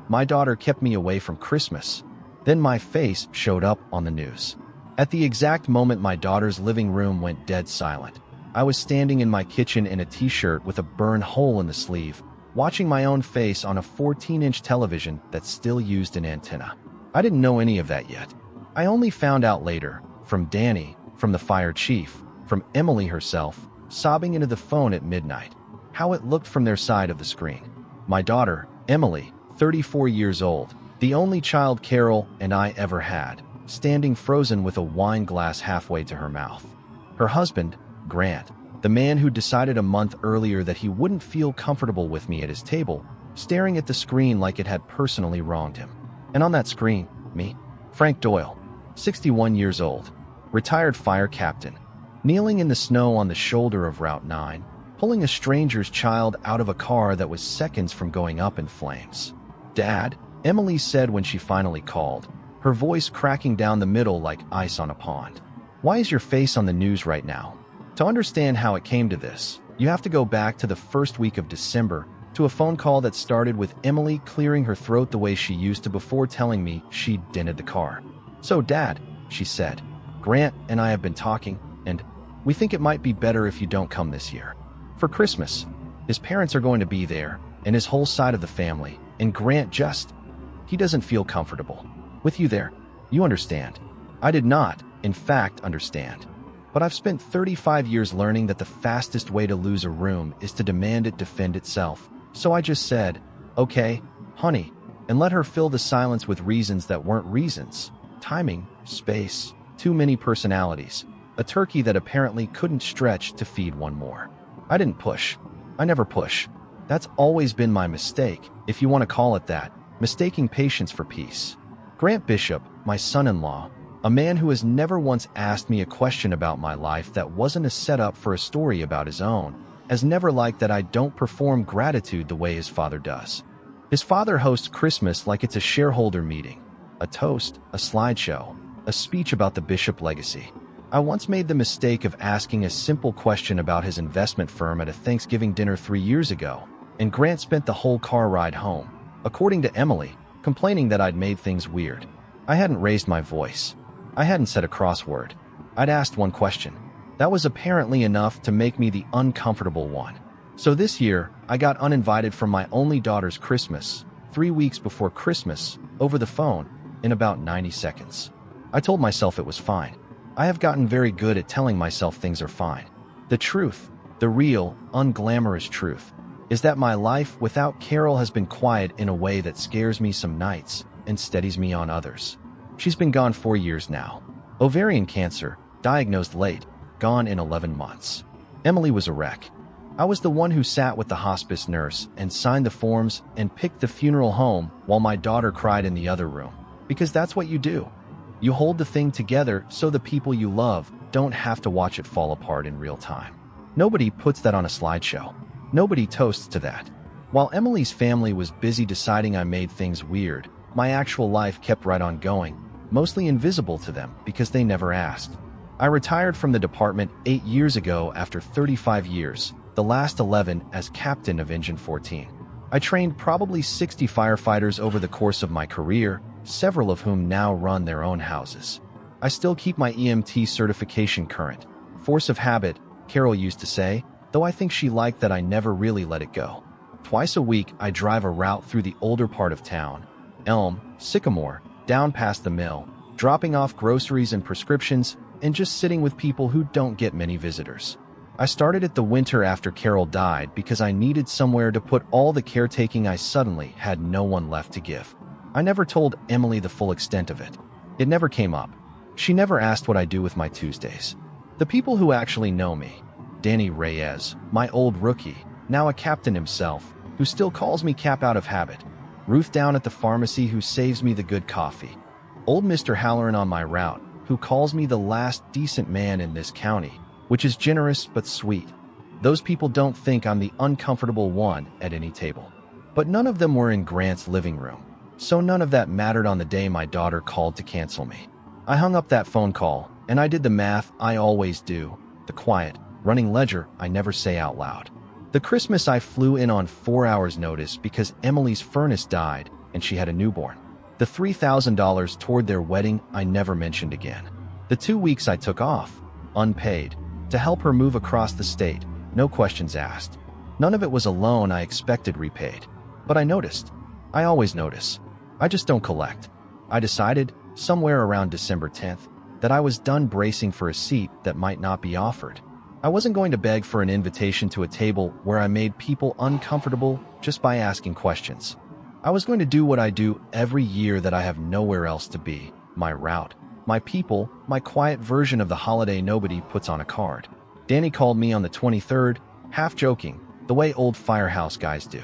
My daughter kept me away from Christmas. Then my face showed up on the news. At the exact moment my daughter's living room went dead silent, I was standing in my kitchen in a t-shirt with a burned hole in the sleeve, watching my own face on a 14-inch television that still used an antenna. I didn't know any of that yet. I only found out later, from Danny, from the fire chief, from Emily herself, sobbing into the phone at midnight, how it looked from their side of the screen. My daughter, Emily, 34 years old, the only child Carol and I ever had, standing frozen with a wine glass halfway to her mouth. Her husband, Grant, the man who decided a month earlier that he wouldn't feel comfortable with me at his table, staring at the screen like it had personally wronged him. And on that screen, me, Frank Doyle, 61 years old, retired fire captain, kneeling in the snow on the shoulder of Route 9, pulling a stranger's child out of a car that was seconds from going up in flames. "Dad," Emily said when she finally called, her voice cracking down the middle like ice on a pond. "Why is your face on the news right now?" To understand how it came to this, you have to go back to the first week of December, to a phone call that started with Emily clearing her throat the way she used to before telling me she'd dented the car. "So, Dad," she said, "Grant and I have been talking, and we think it might be better if you don't come this year. For Christmas, his parents are going to be there, and his whole side of the family, and Grant he doesn't feel comfortable with you there. You understand." I did not, in fact, understand. But I've spent 35 years learning that the fastest way to lose a room is to demand it defend itself. So I just said, "Okay, honey," and let her fill the silence with reasons that weren't reasons. Timing, space, too many personalities, a turkey that apparently couldn't stretch to feed one more. I didn't push. I never push. That's always been my mistake, if you want to call it that, mistaking patience for peace. Grant Bishop, my son-in-law, a man who has never once asked me a question about my life that wasn't a setup for a story about his own, has never liked that I don't perform gratitude the way his father does. His father hosts Christmas like it's a shareholder meeting, a toast, a slideshow, a speech about the Bishop legacy. I once made the mistake of asking a simple question about his investment firm at a Thanksgiving dinner 3 years ago, and Grant spent the whole car ride home, according to Emily, complaining that I'd made things weird. I hadn't raised my voice. I hadn't said a crossword. I'd asked one question. That was apparently enough to make me the uncomfortable one. So this year, I got uninvited from my only daughter's Christmas, 3 weeks before Christmas, over the phone, in about 90 seconds. I told myself it was fine. I have gotten very good at telling myself things are fine. The truth, the real, unglamorous truth, is that my life without Carol has been quiet in a way that scares me some nights and steadies me on others. She's been gone 4 years now. Ovarian cancer, diagnosed late, gone in 11 months. Emily was a wreck. I was the one who sat with the hospice nurse and signed the forms and picked the funeral home while my daughter cried in the other room. Because that's what you do. You hold the thing together so the people you love don't have to watch it fall apart in real time. Nobody puts that on a slideshow. Nobody toasts to that. While Emily's family was busy deciding I made things weird, my actual life kept right on going, mostly invisible to them because they never asked. I retired from the department 8 years ago after 35 years, the last 11 as captain of Engine 14. I trained probably 60 firefighters over the course of my career, several of whom now run their own houses. I still keep my EMT certification current. Force of habit, Carol used to say, though I think she liked that I never really let it go. Twice a week, I drive a route through the older part of town, Elm, Sycamore, down past the mill, dropping off groceries and prescriptions, and just sitting with people who don't get many visitors. I started it the winter after Carol died because I needed somewhere to put all the caretaking I suddenly had no one left to give. I never told Emily the full extent of it. It never came up. She never asked what I do with my Tuesdays. The people who actually know me, Danny Reyes, my old rookie, now a captain himself, who still calls me Cap out of habit, Ruth down at the pharmacy who saves me the good coffee, old Mr. Halloran on my route, who calls me the last decent man in this county, which is generous but sweet. Those people don't think I'm the uncomfortable one at any table. But none of them were in Grant's living room, so none of that mattered on the day my daughter called to cancel me. I hung up that phone call, and I did the math I always do, the quiet, running ledger I never say out loud. The Christmas I flew in on 4 hours' notice because Emily's furnace died, and she had a newborn. The $3,000 toward their wedding I never mentioned again. The 2 weeks I took off, unpaid, to help her move across the state, no questions asked. None of it was a loan I expected repaid. But I noticed. I always notice. I just don't collect. I decided, somewhere around December 10th, that I was done bracing for a seat that might not be offered. I wasn't going to beg for an invitation to a table where I made people uncomfortable just by asking questions. I was going to do what I do every year that I have nowhere else to be, my route, my people, my quiet version of the holiday nobody puts on a card. Danny called me on the 23rd, half joking, the way old firehouse guys do.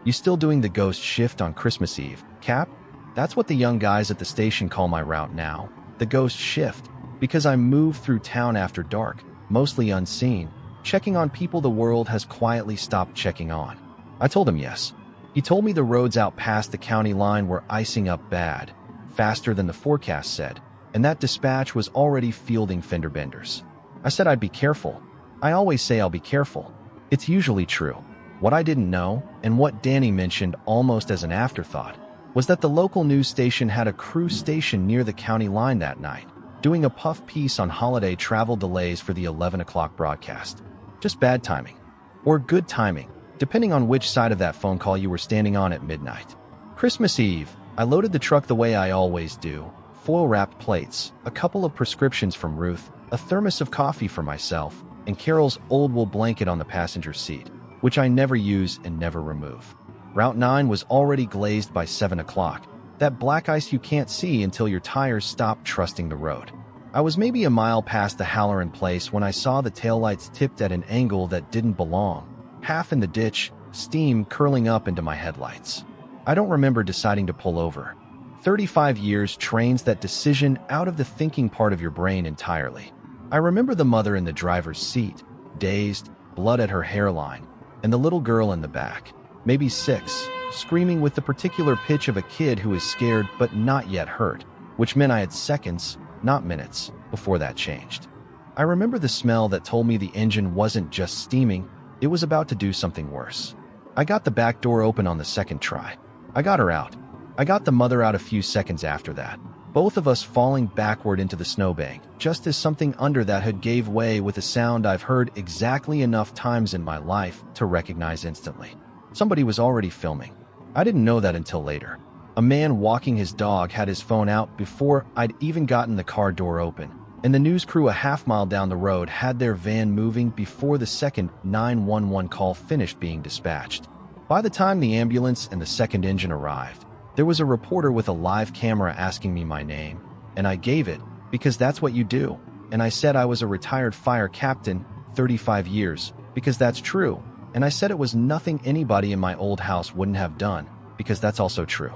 You still doing the ghost shift on Christmas Eve, Cap? That's what the young guys at the station call my route now, the ghost shift, because I move through town after dark, mostly unseen, checking on people the world has quietly stopped checking on. I told him yes. He told me the roads out past the county line were icing up bad, faster than the forecast said, and that dispatch was already fielding fender benders. I said I'd be careful. I always say I'll be careful. It's usually true. What I didn't know, and what Danny mentioned almost as an afterthought, was that the local news station had a crew station near the county line that night, doing a puff piece on holiday travel delays for the 11 o'clock broadcast. Just bad timing. Or good timing, depending on which side of that phone call you were standing on at midnight. Christmas Eve, I loaded the truck the way I always do, foil-wrapped plates, a couple of prescriptions from Ruth, a thermos of coffee for myself, and Carol's old wool blanket on the passenger seat, which I never use and never remove. Route 9 was already glazed by 7 o'clock, that black ice you can't see until your tires stop trusting the road. I was maybe a mile past the Halloran place when I saw the taillights tipped at an angle that didn't belong, half in the ditch, steam curling up into my headlights. I don't remember deciding to pull over. 35 years trains that decision out of the thinking part of your brain entirely. I remember the mother in the driver's seat, dazed, blood at her hairline, and the little girl in the back, maybe 6, screaming with the particular pitch of a kid who is scared but not yet hurt, which meant I had seconds, not minutes, before that changed. I remember the smell that told me the engine wasn't just steaming, it was about to do something worse. I got the back door open on the second try. I got her out. I got the mother out a few seconds after that, both of us falling backward into the snowbank, just as something under that hood gave way with a sound I've heard exactly enough times in my life to recognize instantly. Somebody was already filming. I didn't know that until later. A man walking his dog had his phone out before I'd even gotten the car door open, and the news crew a half-mile down the road had their van moving before the second 911 call finished being dispatched. By the time the ambulance and the second engine arrived, there was a reporter with a live camera asking me my name, and I gave it because that's what you do, and I said I was a retired fire captain, 35 years, because that's true, and I said it was nothing anybody in my old house wouldn't have done, because that's also true.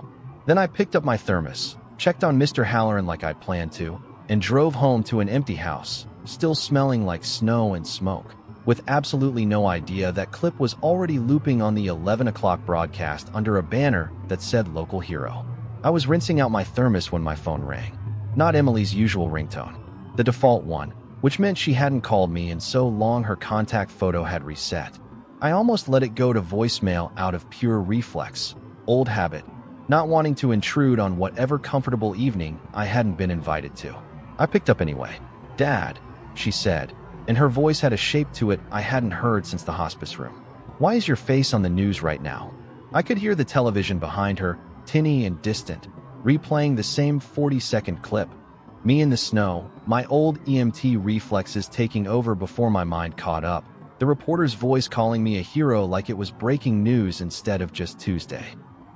Then I picked up my thermos, checked on Mr. Halloran like I'd planned to, and drove home to an empty house, still smelling like snow and smoke, with absolutely no idea that clip was already looping on the 11 o'clock broadcast under a banner that said local hero. I was rinsing out my thermos when my phone rang. Not Emily's usual ringtone, the default one, which meant she hadn't called me in so long her contact photo had reset. I almost let it go to voicemail out of pure reflex, old habit, not wanting to intrude on whatever comfortable evening I hadn't been invited to. I picked up anyway. "Dad," she said, and her voice had a shape to it I hadn't heard since the hospice room. "Why is your face on the news right now?" I could hear the television behind her, tinny and distant, replaying the same 40-second clip. Me in the snow, my old EMT reflexes taking over before my mind caught up, the reporter's voice calling me a hero like it was breaking news instead of just Tuesday.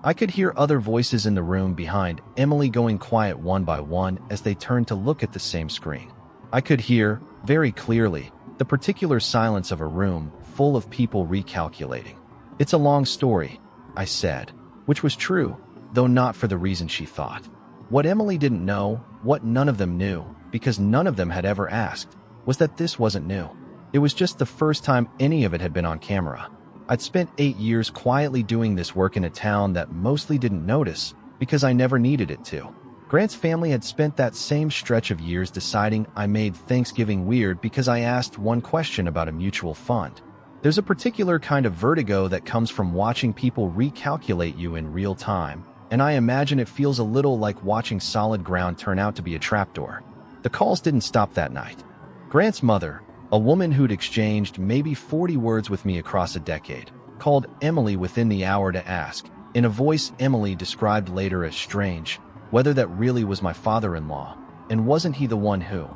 I could hear other voices in the room behind, Emily going quiet one by one as they turned to look at the same screen. I could hear, very clearly, the particular silence of a room full of people recalculating. "It's a long story," I said, which was true, though not for the reason she thought. What Emily didn't know, what none of them knew, because none of them had ever asked, was that this wasn't new. It was just the first time any of it had been on camera. I'd spent 8 years quietly doing this work in a town that mostly didn't notice because I never needed it to. Grant's family had spent that same stretch of years deciding I made Thanksgiving weird because I asked one question about a mutual fund. There's a particular kind of vertigo that comes from watching people recalculate you in real time, and I imagine it feels a little like watching solid ground turn out to be a trapdoor. The calls didn't stop that night. Grant's mother, a woman who'd exchanged maybe 40 words with me across a decade, called Emily within the hour to ask, in a voice Emily described later as strange, whether that really was my father-in-law, and wasn't he the one who.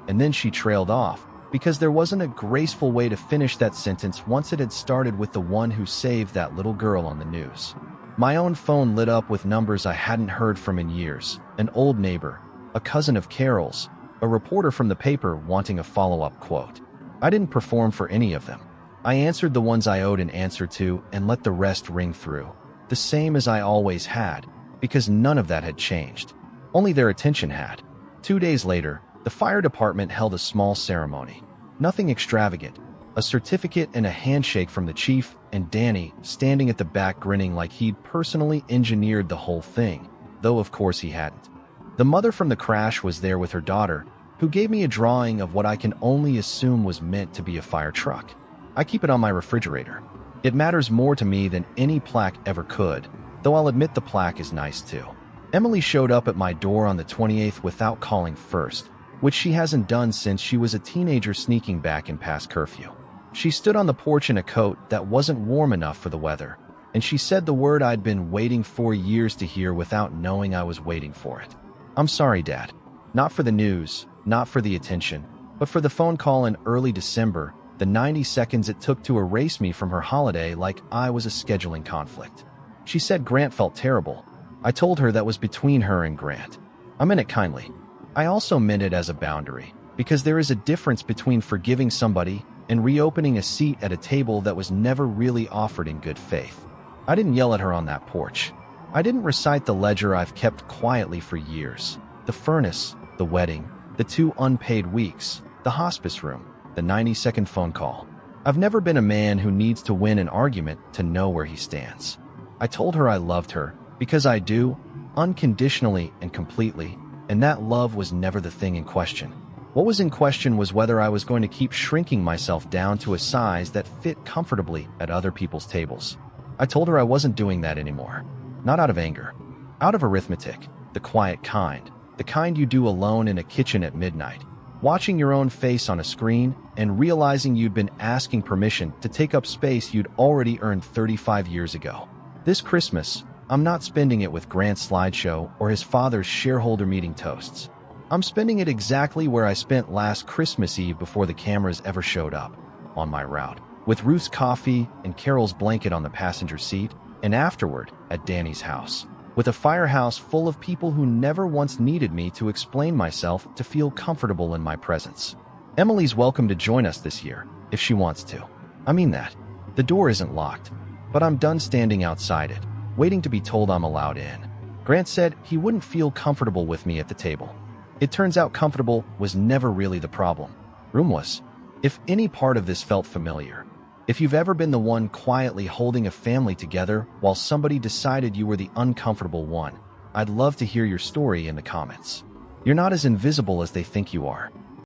And then she trailed off, because there wasn't a graceful way to finish that sentence once it had started with the one who saved that little girl on the news. My own phone lit up with numbers I hadn't heard from in years, an old neighbor, a cousin of Carol's, a reporter from the paper wanting a follow-up quote. I didn't perform for any of them. I answered the ones I owed an answer to and let the rest ring through, the same as I always had, because none of that had changed. Only their attention had. 2 days later, the fire department held a small ceremony. Nothing extravagant, a certificate and a handshake from the chief, and Danny standing at the back grinning like he'd personally engineered the whole thing, though of course he hadn't. The mother from the crash was there with her daughter, who gave me a drawing of what I can only assume was meant to be a fire truck. I keep it on my refrigerator. It matters more to me than any plaque ever could, though I'll admit the plaque is nice too. Emily showed up at my door on the 28th without calling first, which she hasn't done since she was a teenager sneaking back in past curfew. She stood on the porch in a coat that wasn't warm enough for the weather, and she said the word I'd been waiting for years to hear without knowing I was waiting for it. I'm sorry, Dad. Not for the news, not for the attention, but for the phone call in early December, the 90 seconds it took to erase me from her holiday like I was a scheduling conflict. She said Grant felt terrible. I told her that was between her and Grant. I meant it kindly. I also meant it as a boundary, because there is a difference between forgiving somebody and reopening a seat at a table that was never really offered in good faith. I didn't yell at her on that porch. I didn't recite the ledger I've kept quietly for years. The furnace, the wedding, the 2 unpaid weeks, the hospice room, the 90-second phone call. I've never been a man who needs to win an argument to know where he stands. I told her I loved her, because I do, unconditionally and completely, and that love was never the thing in question. What was in question was whether I was going to keep shrinking myself down to a size that fit comfortably at other people's tables. I told her I wasn't doing that anymore. Not out of anger. Out of arithmetic, the quiet kind, the kind you do alone in a kitchen at midnight, watching your own face on a screen and realizing you'd been asking permission to take up space you'd already earned 35 years ago. This Christmas, I'm not spending it with Grant's slideshow or his father's shareholder meeting toasts. I'm spending it exactly where I spent last Christmas Eve before the cameras ever showed up, on my route, with Ruth's coffee and Carol's blanket on the passenger seat, and afterward at Danny's house, with a firehouse full of people who never once needed me to explain myself to feel comfortable in my presence. Emily's welcome to join us this year, if she wants to. I mean that. The door isn't locked, but I'm done standing outside it, waiting to be told I'm allowed in. Grant said he wouldn't feel comfortable with me at the table. It turns out comfortable was never really the problem. Room was. If any part of this felt familiar, if you've ever been the one quietly holding a family together while somebody decided you were the uncomfortable one, I'd love to hear your story in the comments. You're not as invisible as they think you are.